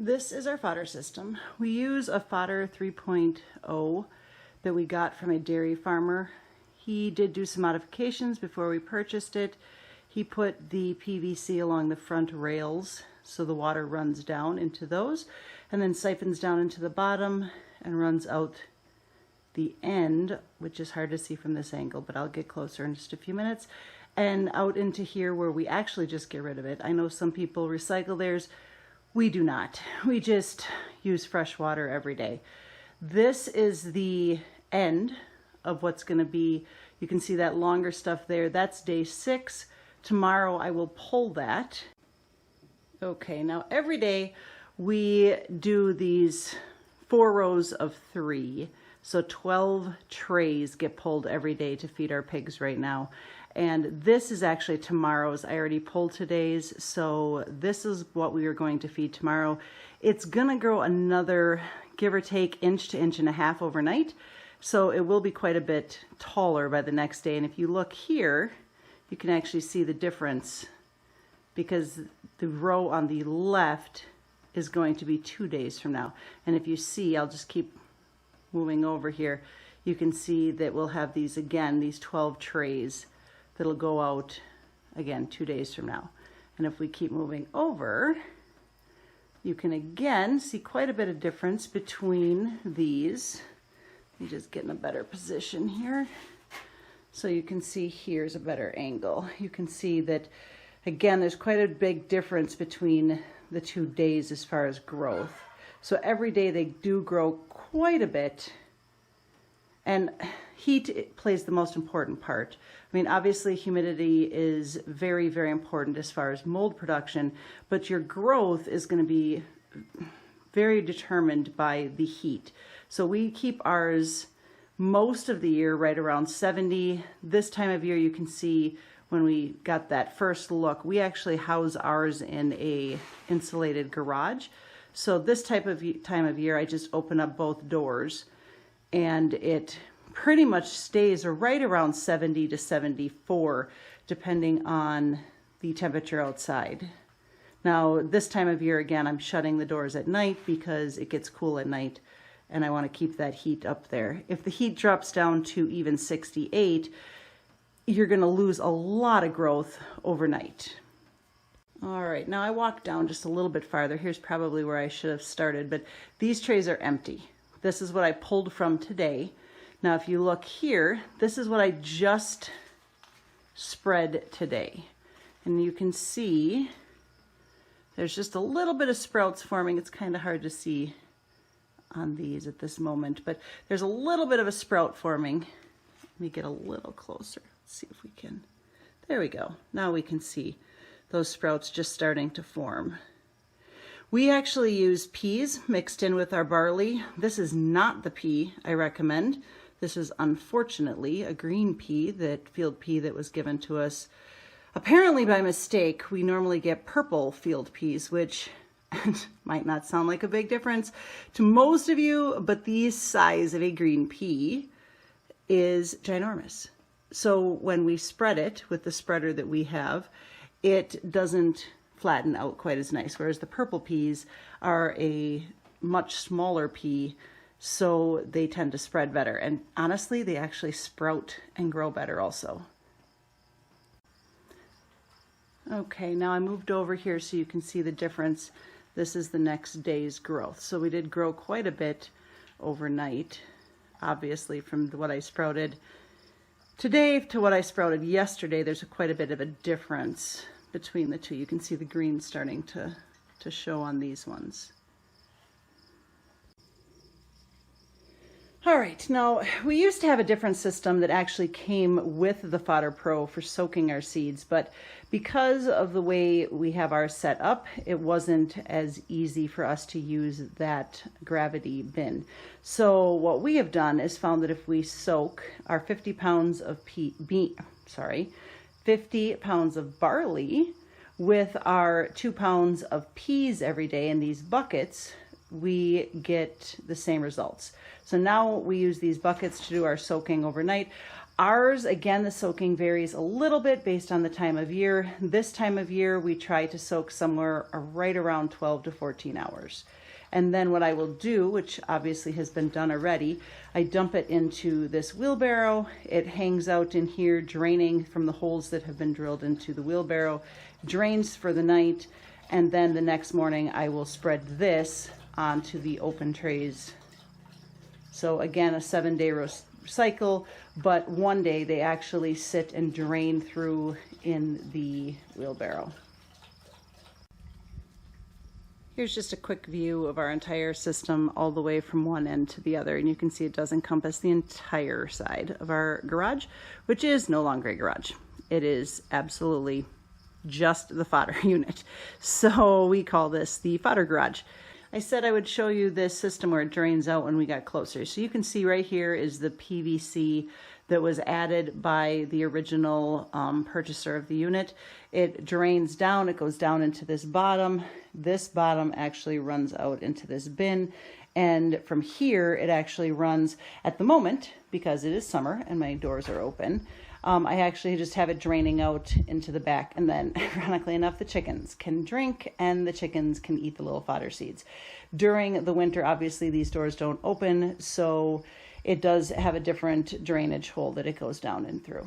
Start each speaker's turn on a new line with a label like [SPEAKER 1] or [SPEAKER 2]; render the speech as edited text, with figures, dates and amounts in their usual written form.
[SPEAKER 1] This is our fodder system. We use a Fodder 3.0 that we got from a dairy farmer. He did do some modifications before we purchased it. He put the PVC along the front rails so the water runs down into those and then siphons down into the bottom and runs out the end, which is hard to see from this angle, but I'll get closer in just a few minutes, and out into here where we actually just get rid of it. I know some people recycle theirs. We do not. We just use fresh water every day. This is the end of what's going to be. You can see that longer stuff there. That's day 6. Tomorrow I will pull that. Okay, now every day we do these 4 rows of 3. So 12 trays get pulled every day to feed our pigs right now. And this is actually tomorrow's. I already pulled today's, so this is what we are going to feed tomorrow. It's gonna grow another, give or take, inch to inch and a half overnight. So it will be quite a bit taller by the next day. And if you look here, you can actually see the difference because the row on the left is going to be 2 days from now. And if you see, I'll just keep moving over here, you can see that we'll have these again, these 12 trays that'll go out again 2 days from now. And if we keep moving over, you can again see quite a bit of difference between these. Let me just get in a better position here. So you can see here's a better angle. You can see that again, there's quite a big difference between the 2 days as far as growth. So every day they do grow quite a bit, and heat plays the most important part. I mean, obviously humidity is very, very important as far as mold production, but your growth is going to be very determined by the heat. So we keep ours most of the year right around 70. This time of year, you can see when we got that first look, we actually house ours in a insulated garage. So this time of year, I just open up both doors and it pretty much stays right around 70 to 74, depending on the temperature outside. Now, this time of year, again, I'm shutting the doors at night because it gets cool at night and I want to keep that heat up there. If the heat drops down to even 68, you're going to lose a lot of growth overnight. All right, now I walked down just a little bit farther. Here's probably where I should have started, but these trays are empty. This is what I pulled from today. Now, if you look here, this is what I just spread today. And you can see there's just a little bit of sprouts forming. It's kind of hard to see on these at this moment, but there's a little bit of a sprout forming. Let me get a little closer. Let's see if we can. There we go. Now we can see those sprouts just starting to form. We actually use peas mixed in with our barley. This is not the pea I recommend. This is unfortunately a green pea, that field pea that was given to us apparently by mistake. We normally get purple field peas, which might not sound like a big difference to most of you, but the size of a green pea is ginormous. So when we spread it with the spreader that we have, it doesn't flatten out quite as nice, whereas the purple peas are a much smaller pea, so they tend to spread better. And honestly, they actually sprout and grow better also. Okay, now I moved over here so you can see the difference. This is the next day's growth. So we did grow quite a bit overnight, obviously, from what I sprouted today to what I sprouted yesterday. There's quite a bit of a difference between the two. You can see the green starting to show on these ones. All right, now we used to have a different system that actually came with the Fodder Pro for soaking our seeds, but because of the way we have ours set up, it wasn't as easy for us to use that gravity bin. So what we have done is found that if we soak our 50 pounds of 50 pounds of barley with our 2 pounds of peas every day in these buckets, we get the same results. So now we use these buckets to do our soaking overnight. Ours, again, the soaking varies a little bit based on the time of year. This time of year, we try to soak somewhere right around 12 to 14 hours. And then what I will do, which obviously has been done already, I dump it into this wheelbarrow. It hangs out in here, draining from the holes that have been drilled into the wheelbarrow, drains for the night, and then the next morning I will spread this onto the open trays. So again, a 7-day cycle, but one day they actually sit and drain through in the wheelbarrow. Here's just a quick view of our entire system all the way from one end to the other, and you can see it does encompass the entire side of our garage, which is no longer a garage. It is absolutely just the fodder unit. So we call this the fodder garage. I said I would show you this system where it drains out when we got closer. So you can see right here is the PVC that was added by the original purchaser of the unit. It drains down, it goes down into this bottom. This bottom actually runs out into this bin. And from here, it actually runs, at the moment, because it is summer and my doors are open, I actually just have it draining out into the back, and then ironically enough, the chickens can drink and the chickens can eat the little fodder seeds. During the winter, obviously these doors don't open, so it does have a different drainage hole that it goes down in through.